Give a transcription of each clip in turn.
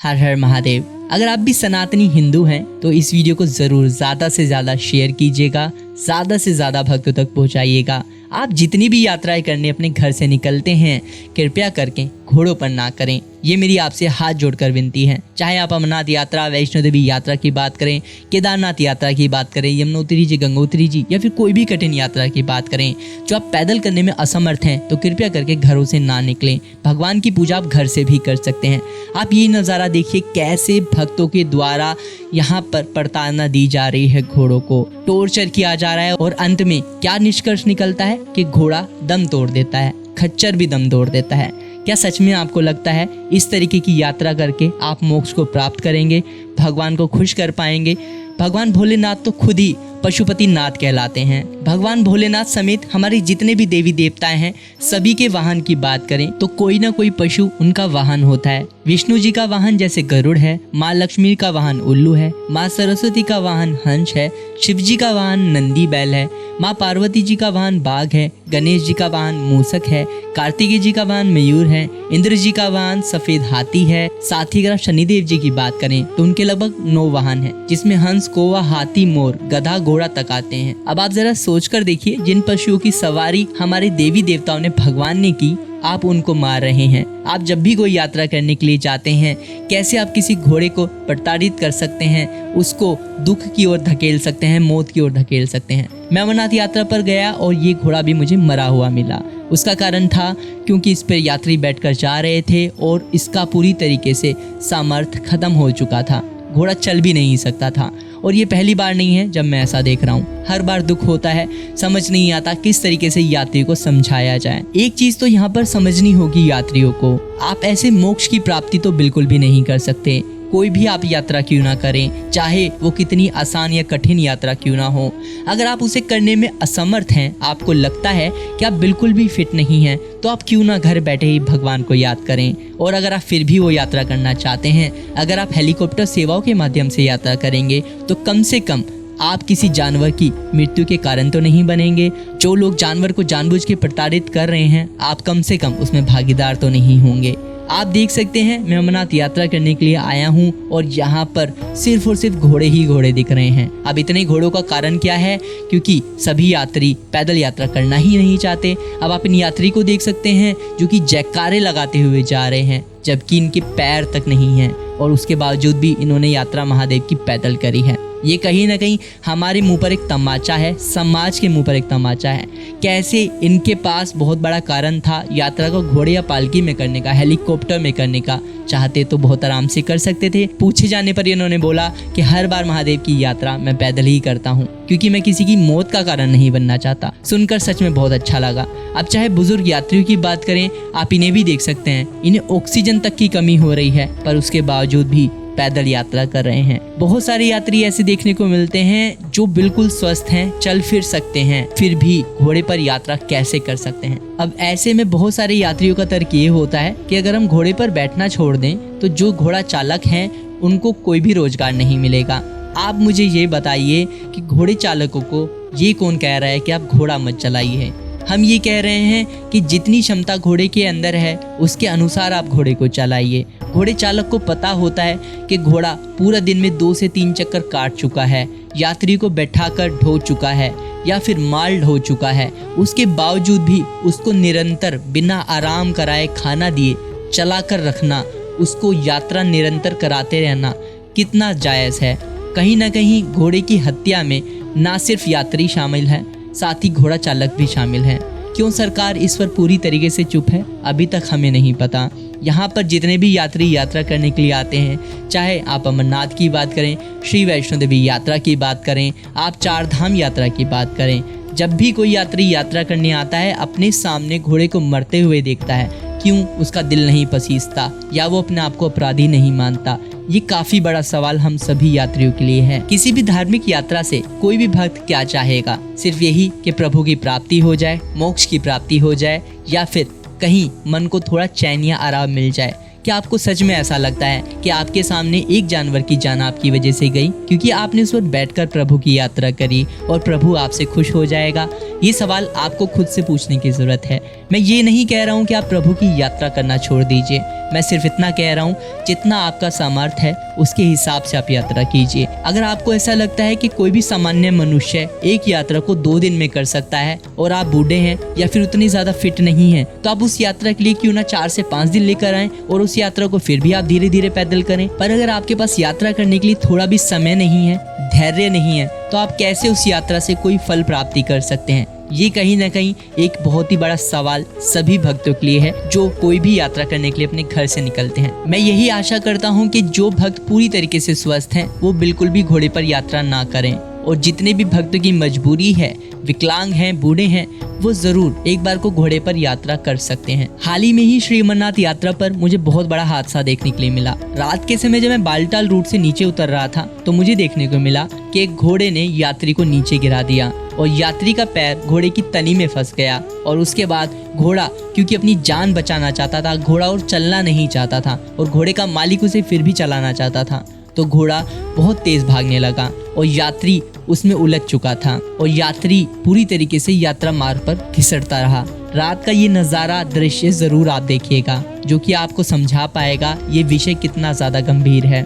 हर हर महादेव। अगर आप भी सनातनी हिंदू हैं तो इस वीडियो को ज़रूर ज़्यादा से ज़्यादा शेयर कीजिएगा, ज़्यादा से ज़्यादा भक्तों तक पहुंचाइएगा। आप जितनी भी यात्राएं करने अपने घर से निकलते हैं, कृपया करके घोड़ों पर ना करें। ये मेरी आपसे हाथ जोड़कर विनती है। चाहे आप अमरनाथ यात्रा, वैष्णो देवी यात्रा की बात करें, केदारनाथ यात्रा की बात करें, यमुनोत्री जी, गंगोत्री जी, या फिर कोई भी कठिन यात्रा की बात करें जो आप पैदल करने में असमर्थ हैं, तो कृपया करके घरों से ना निकलें। भगवान की पूजा आप घर से भी कर सकते हैं। आप ये नज़ारा देखिए कैसे भक्तों के द्वारा यहाँ पर प्रताड़ना दी जा रही है, घोड़ों को टॉर्चर किया जा रहा है, और अंत में क्या निष्कर्ष निकलता है कि घोड़ा दम तोड़ देता है, खच्चर भी दम तोड़ देता है। क्या सच में आपको लगता है इस तरीके की यात्रा करके आप मोक्ष को प्राप्त करेंगे, भगवान को खुश कर पाएंगे? भगवान भोलेनाथ तो खुद ही पशुपति नाथ कहलाते हैं। भगवान भोलेनाथ समेत हमारे जितने भी देवी देवताएं हैं, सभी के वाहन की बात करें तो कोई ना कोई पशु उनका वाहन होता है। विष्णु जी का वाहन जैसे गरुड़ है, माँ लक्ष्मी का वाहन उल्लू है, माँ सरस्वती का वाहन हंस है, शिव जी का वाहन नंदी बैल है, माँ पार्वती जी का वाहन बाघ है, गणेश जी का वाहन मूसक है, कार्तिकेय जी का वाहन मयूर है, इंद्र जी का वाहन सफेद हाथी है। साथ ही अगर आप शनिदेव जी की बात करें तो उनके लगभग 9 वाहन है, जिसमें हंस, कौवा, हाथी, मोर, गधा, घोड़ा तक आते हैं। अब आप जरा सोचकर देखिए, जिन पशुओं की सवारी हमारे देवी देवताओं ने, भगवान ने की, आप उनको मार रहे हैं। आप जब भी कोई यात्रा करने के लिए जाते हैं, कैसे आप किसी घोड़े को प्रताड़ित कर सकते हैं, उसको दुख की ओर धकेल सकते हैं, मौत की ओर धकेल सकते हैं। मैं अमरनाथ यात्रा पर गया और ये घोड़ा भी मुझे मरा हुआ मिला। उसका कारण था क्योंकि इस पर यात्री बैठकर जा रहे थे और इसका पूरी तरीके से सामर्थ्य खत्म हो चुका था, घोड़ा चल भी नहीं सकता था। और ये पहली बार नहीं है जब मैं ऐसा देख रहा हूँ, हर बार दुख होता है। समझ नहीं आता किस तरीके से यात्रियों को समझाया जाए। एक चीज तो यहाँ पर समझनी होगी यात्रियों को, आप ऐसे मोक्ष की प्राप्ति तो बिल्कुल भी नहीं कर सकते। कोई भी आप यात्रा क्यों ना करें, चाहे वो कितनी आसान या कठिन यात्रा क्यों ना हो, अगर आप उसे करने में असमर्थ हैं, आपको लगता है कि आप बिल्कुल भी फिट नहीं हैं, तो आप क्यों ना घर बैठे ही भगवान को याद करें। और अगर आप फिर भी वो यात्रा करना चाहते हैं, अगर आप हेलीकॉप्टर सेवाओं के माध्यम से यात्रा करेंगे, तो कम से कम आप किसी जानवर की मृत्यु के कारण तो नहीं बनेंगे। जो लोग जानवर को जानबूझ के प्रताड़ित कर रहे हैं, आप कम से कम उसमें भागीदार तो नहीं होंगे। आप देख सकते हैं मैं अमरनाथ यात्रा करने के लिए आया हूं और यहाँ पर सिर्फ और सिर्फ घोड़े ही घोड़े दिख रहे हैं। अब इतने घोड़ों का कारण क्या है? क्योंकि सभी यात्री पैदल यात्रा करना ही नहीं चाहते। अब आप इन यात्री को देख सकते हैं जो कि जयकारे लगाते हुए जा रहे हैं, जबकि इनके पैर तक नहीं हैं, और उसके बावजूद भी इन्होंने यात्रा महादेव की पैदल करी है। ये कहीं ना कहीं हमारे मुंह पर एक तमाचा है, समाज के मुंह पर एक तमाचा है। कैसे इनके पास बहुत बड़ा कारण था यात्रा को घोड़े या पालकी में करने का, हेलीकॉप्टर में करने का। चाहते तो बहुत आराम से कर सकते थे। पूछे जाने पर इन्होंने बोला कि हर बार महादेव की यात्रा मैं पैदल ही करता हूँ, क्योंकि मैं किसी की मौत का कारण नहीं बनना चाहता। सुनकर सच में बहुत अच्छा लगा। अब चाहे बुजुर्ग यात्रियों की बात करें, आप इन्हें भी देख सकते हैं, इन्हें ऑक्सीजन तक की कमी हो रही है, पर उसके बावजूद भी पैदल यात्रा कर रहे हैं। बहुत सारे यात्री ऐसे देखने को मिलते हैं जो बिल्कुल स्वस्थ हैं, चल फिर सकते हैं, फिर भी घोड़े पर यात्रा कैसे कर सकते हैं। अब ऐसे में बहुत सारे यात्रियों का तर्क ये होता है कि अगर हम घोड़े पर बैठना छोड़ दें तो जो घोड़ा चालक हैं उनको कोई भी रोजगार नहीं मिलेगा। आप मुझे ये बताइए कि घोड़े चालकों को ये कौन कह रहा है कि आप घोड़ा मत चलाइए? हम ये कह रहे हैं कि जितनी क्षमता घोड़े के अंदर है उसके अनुसार आप घोड़े को चलाइए। घोड़े चालक को पता होता है कि घोड़ा पूरा दिन में 2 से 3 चक्कर काट चुका है, यात्री को बैठाकर ढो चुका है या फिर माल ढो चुका है, उसके बावजूद भी उसको निरंतर बिना आराम कराए खाना दिए चलाकर रखना, उसको यात्रा निरंतर कराते रहना कितना जायज़ है? कहीं ना कहीं घोड़े की हत्या में ना सिर्फ यात्री शामिल है, साथ ही घोड़ा चालक भी शामिल है। क्यों सरकार इस पर पूरी तरीके से चुप है, अभी तक हमें नहीं पता। यहाँ पर जितने भी यात्री यात्रा करने के लिए आते हैं, चाहे आप अमरनाथ की बात करें, श्री वैष्णो देवी यात्रा की बात करें, आप 4 धाम यात्रा की बात करें, जब भी कोई यात्री यात्रा करने आता है, अपने सामने घोड़े को मरते हुए देखता है, क्यों उसका दिल नहीं पसीजता या वो अपने आप को अपराधी नहीं मानता? ये काफी बड़ा सवाल हम सभी यात्रियों के लिए है। किसी भी धार्मिक यात्रा से कोई भी भक्त क्या चाहेगा? सिर्फ यही कि प्रभु की प्राप्ति हो जाए, मोक्ष की प्राप्ति हो जाए, या फिर कहीं मन को थोड़ा चैन या आराम मिल जाए। क्या आपको सच में ऐसा लगता है कि आपके सामने एक जानवर की जान आपकी वजह से गई क्योंकि आपने उस वक्त बैठकर प्रभु की यात्रा करी और प्रभु आपसे खुश हो जाएगा? ये सवाल आपको खुद से पूछने की जरूरत है। मैं ये नहीं कह रहा हूँ कि आप प्रभु की यात्रा करना छोड़ दीजिए, मैं सिर्फ इतना कह रहा हूँ जितना आपका सामर्थ्य है उसके हिसाब से आप यात्रा कीजिए। अगर आपको ऐसा लगता है कि कोई भी सामान्य मनुष्य एक यात्रा को 2 दिन में कर सकता है और आप बूढ़े हैं या फिर उतनी ज्यादा फिट नहीं हैं, तो आप उस यात्रा के लिए क्यों ना 4 से 5 दिन लेकर आएं और उस यात्रा को फिर भी आप धीरे धीरे पैदल करें। पर अगर आपके पास यात्रा करने के लिए थोड़ा भी समय नहीं है, धैर्य नहीं है, तो आप कैसे उस यात्रा से कोई फल प्राप्ति कर सकते हैं? ये कहीं ना कहीं एक बहुत ही बड़ा सवाल सभी भक्तों के लिए है जो कोई भी यात्रा करने के लिए अपने घर से निकलते हैं। मैं यही आशा करता हूँ कि जो भक्त पूरी तरीके से स्वस्थ हैं वो बिल्कुल भी घोड़े पर यात्रा ना करें, और जितने भी भक्तों की मजबूरी है, विकलांग हैं, बूढ़े हैं, वो जरूर एक बार को घोड़े पर यात्रा कर सकते हैं। हाल ही में ही श्री अमरनाथ यात्रा पर मुझे बहुत बड़ा हादसा देखने के लिए मिला। रात के समय जब मैं बालटाल रूट से नीचे उतर रहा था तो मुझे देखने को मिला कि एक घोड़े ने यात्री को नीचे गिरा दिया और यात्री का पैर घोड़े की तनी में फंस गया। और उसके बाद घोड़ा क्योंकि अपनी जान बचाना चाहता था, घोड़ा और चलना नहीं चाहता था और घोड़े का मालिक उसे फिर भी चलाना चाहता था, तो घोड़ा बहुत तेज भागने लगा और यात्री उसमें उलझ चुका था और यात्री पूरी तरीके से यात्रा मार्ग पर घिसटता रहा। रात का ये नज़ारा दृश्य जरूर आप देखिएगा जो कि आपको समझा पाएगा ये विषय कितना ज्यादा गंभीर है।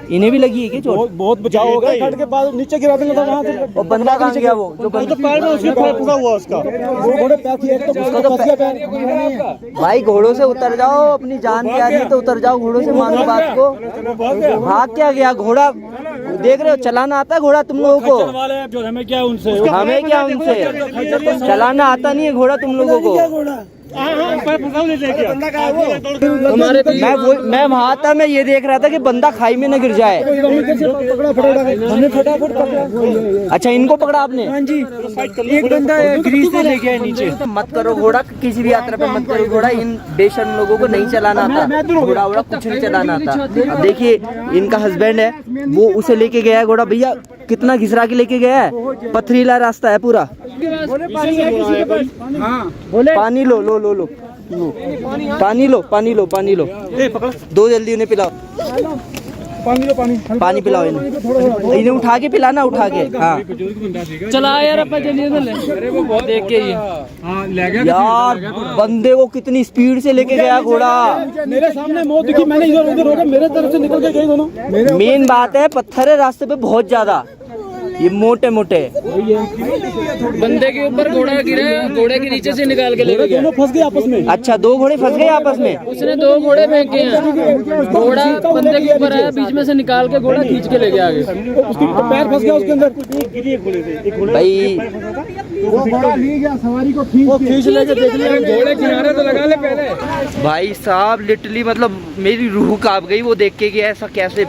इन्हें भी लगी है क्या चोट? बहुत बचाव हो गया, खड़ के बाद नीचे गिरा देना था वहाँ से। और बंदा कहाँ गया? वो जो तो पैर में उसमें पैर फंसा हुआ उसका, वो घोड़े पैर थी, एक तो उसका तो फंस गया पैर। भाई घोड़ों से उतर जाओ, अपनी जान प्यारी है तो उतर जाओ घोड़ों से, मानो बात को। भाग क्या गया घोड़ा? देख रहे हो चलाना आता है घोड़ा तुम लोगों को? हमें क्या उनसे, हमें क्या उनसे? चलाना आता नहीं है घोड़ा तुम लोगों को? मैं वहाँ था, मैं ये देख रहा था कि बंदा खाई में न गिर जाए। अच्छा इनको पकड़ा आपने? हाँ जी, एक बंदा ग्रीस से ले गया नीचे। मत करो घोड़ा, किसी भी यात्रा पे मत करो घोड़ा। इन बेशर्म लोगों को नहीं चलाना आता, घोड़ा वोड़ा कुछ नहीं चलाना आता। अब देखिए इनका हस्बैंड है, वो उसे लेके गया है घोड़ा। भैया कितना घिसरा के लेके गया है, पथरीला रास्ता है पूरा। पानी लो लो लो लो पानी लो, पानी लो, पानी लो, दो जल्दी उन्हें पिलाओ। पानी लो, पानी पिलाओ इन्हें उठा के पिलाना, उठा के। हाँ चला यार अपन चलिए तो देख के यार बंदे को कितनी स्पीड से लेके गया घोड़ा। मेरे सामने मौत दिखी, मैंने इधर उधर हो गया, मेरे तरफ से निकल के गए दोनों। मेन बात है पत्थर है रास्ते पे बहुत ज्यादा, ये मोटे मोटे। बंदे के ऊपर घोड़ा गिरा, घोड़े के नीचे से निकाल के ले गया। दोनों फंस गए आपस में। अच्छा 2 घोड़े फंस गए आपस में? उसने 2 घोड़े फेंके हैं, घोड़ा बंदे के ऊपर आया, बीच में से निकाल के घोड़ा खींच के ले गया आगे। उसकी पैर फंस गया उसके अंदर। भाई वो घोड़ा ले गया सवारी को, खींच लेके देख लिया, घोड़े किनारे तो लगा ले पहले। भाई साहब लिटरली मतलब मेरी रूह कांप गई वो देख के कि ऐसा कैसे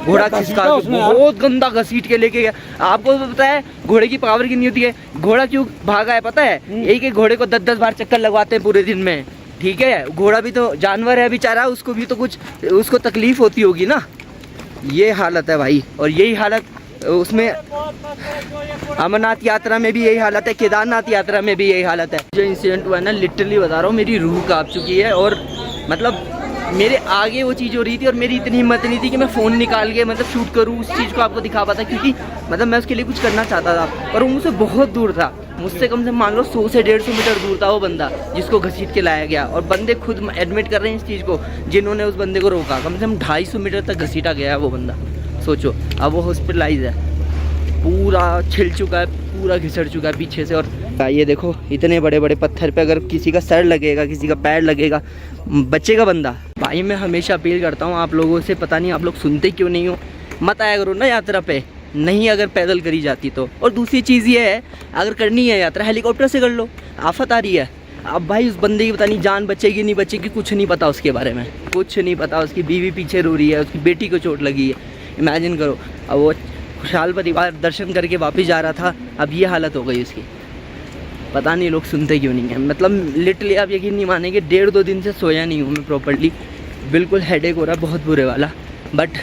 घोड़ा खिसका के बहुत गंदा घसीट के लेके गया। आपको तो पता है घोड़े की पावर कितनी होती है, घोड़ा क्यों भागा है पता है? एक घोड़े को 10-10 बार चक्कर लगवाते हैं पूरे दिन में, ठीक है? घोड़ा भी तो जानवर है बेचारा, उसको भी तो कुछ उसको तकलीफ होती होगी ना। ये हालत है भाई, और यही हालत उसमें अमरनाथ यात्रा में भी यही हालत है, केदारनाथ यात्रा में भी यही हालत है। जो इंसिडेंट हुआ है ना, लिटरली बता रहा हूँ मेरी रूह कांप चुकी है। और मतलब मेरे आगे वो चीज़ हो रही थी और मेरी इतनी हिम्मत नहीं थी कि मैं फ़ोन निकाल के मतलब शूट करूँ, उस चीज़ को आपको दिखा पाता, क्योंकि मतलब मैं उसके लिए कुछ करना चाहता था पर वो मुझसे बहुत दूर था। मुझसे कम से मान लो 100 से 150 मीटर दूर था वो बंदा जिसको घसीट के लाया गया। और बंदे खुद एडमिट कर रहे हैं इस चीज़ को, जिन्होंने उस बंदे को रोका। कम से कम 250 मीटर तक घसीटा गया है वो बंदा, सोचो। अब वो हॉस्पिटलाइज है, पूरा छिल चुका है, पूरा घिसट चुका है पीछे से। और ये देखो इतने बड़े बड़े पत्थर पे अगर किसी का सर लगेगा, किसी का पैर लगेगा, बचेगा बंदा। भाई मैं हमेशा अपील करता हूँ आप लोगों से, पता नहीं आप लोग सुनते क्यों नहीं हो, मत आया करो ना यात्रा पे, नहीं अगर पैदल करी जाती तो। और दूसरी चीज़ ये है, अगर करनी है यात्रा हेलीकॉप्टर से कर लो, आफत आ रही है। अब भाई उस बंदे की पता नहीं जान बचेगी नहीं बचेगी, कुछ नहीं पता उसके बारे में, कुछ नहीं पता। उसकी बीवी पीछे रो रही है, उसकी बेटी को चोट लगी है, इमेजिन करो। अब वो खुशहाल परिवार दर्शन करके वापस जा रहा था, अब ये हालत हो गई उसकी। पता नहीं लोग सुनते क्यों नहीं है। मतलब लिटरली आप यकीन नहीं मानेंगे, 1.5-2 दिन से सोया नहीं हूँ मैं प्रॉपर्ली, बिल्कुल हेडेक हो रहा है बहुत बुरे वाला। बट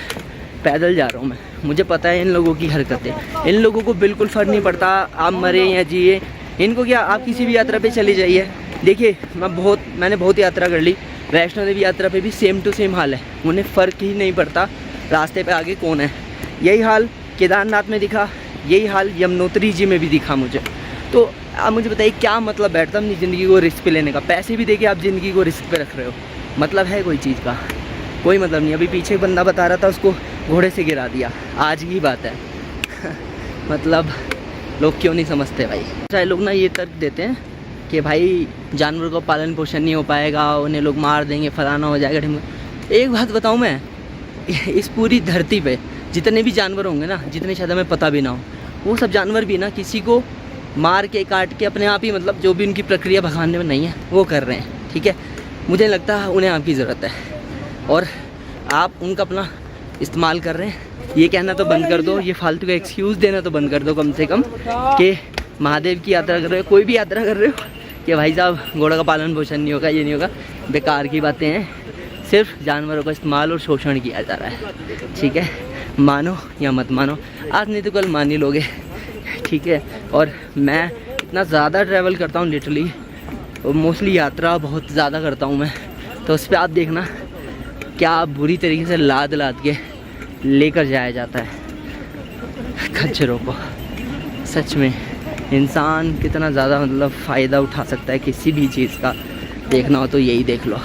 पैदल जा रहा हूँ मैं, मुझे पता है इन लोगों की हरकतें, इन लोगों को बिल्कुल फ़र्क नहीं पड़ता आप मरे या जिए, इनको क्या। आप किसी भी यात्रा पे चले जाइए, देखिए मैंने बहुत यात्रा कर ली, वैष्णो देवी यात्रा पे भी सेम टू सेम हाल है, उन्हें फ़र्क ही नहीं पड़ता रास्ते पे आगे कौन है। यही हाल केदारनाथ में दिखा, यही हाल यमुनोत्री जी में भी दिखा मुझे। तो आप मुझे बताइए क्या मतलब बैठता अपनी ज़िंदगी को रिस्क पे लेने का? पैसे भी देके आप ज़िंदगी को रिस्क पे रख रहे हो, मतलब है कोई चीज़ का? कोई मतलब नहीं। अभी पीछे बंदा बता रहा था उसको घोड़े से गिरा दिया, आज की बात है। मतलब लोग क्यों नहीं समझते भाई। चाहे लोग ना ये तर्क देते हैं कि भाई जानवरों का पालन पोषण नहीं हो पाएगा, उन्हें लोग मार देंगे, फलाना हो जाएगा, ढिमका। एक बात बताऊँ मैं, इस पूरी धरती पे जितने भी जानवर होंगे ना, जितने शायद हमें पता भी ना हो, वो सब जानवर भी ना किसी को मार के काट के अपने आप ही, मतलब जो भी उनकी प्रक्रिया भगाने में नहीं है वो कर रहे हैं, ठीक है। मुझे लगता है उन्हें आपकी ज़रूरत है और आप उनका अपना इस्तेमाल कर रहे हैं। ये कहना तो बंद कर दो, ये फालतू का एक्सक्यूज़ देना तो बंद कर दो कम से कम, कि महादेव की यात्रा कर रहे हो, कोई भी यात्रा कर रहे हो, कि भाई साहब घोड़ा का पालन पोषण नहीं होगा, ये नहीं होगा, बेकार की बातें हैं। सिर्फ जानवरों का इस्तेमाल और शोषण किया जा रहा है, ठीक है। मानो या मत मानो, आज नहीं तो कल मान ही लोगे, ठीक है। और मैं इतना ज़्यादा ट्रैवल करता हूँ लिटरली, और मोस्टली यात्रा बहुत ज़्यादा करता हूँ मैं, तो उस पर आप देखना क्या बुरी तरीके से लाद के लेकर जाया जाता है खच्चरों को। सच में इंसान कितना ज़्यादा मतलब फ़ायदा उठा सकता है किसी भी चीज़ का, देखना हो तो यही देख लो।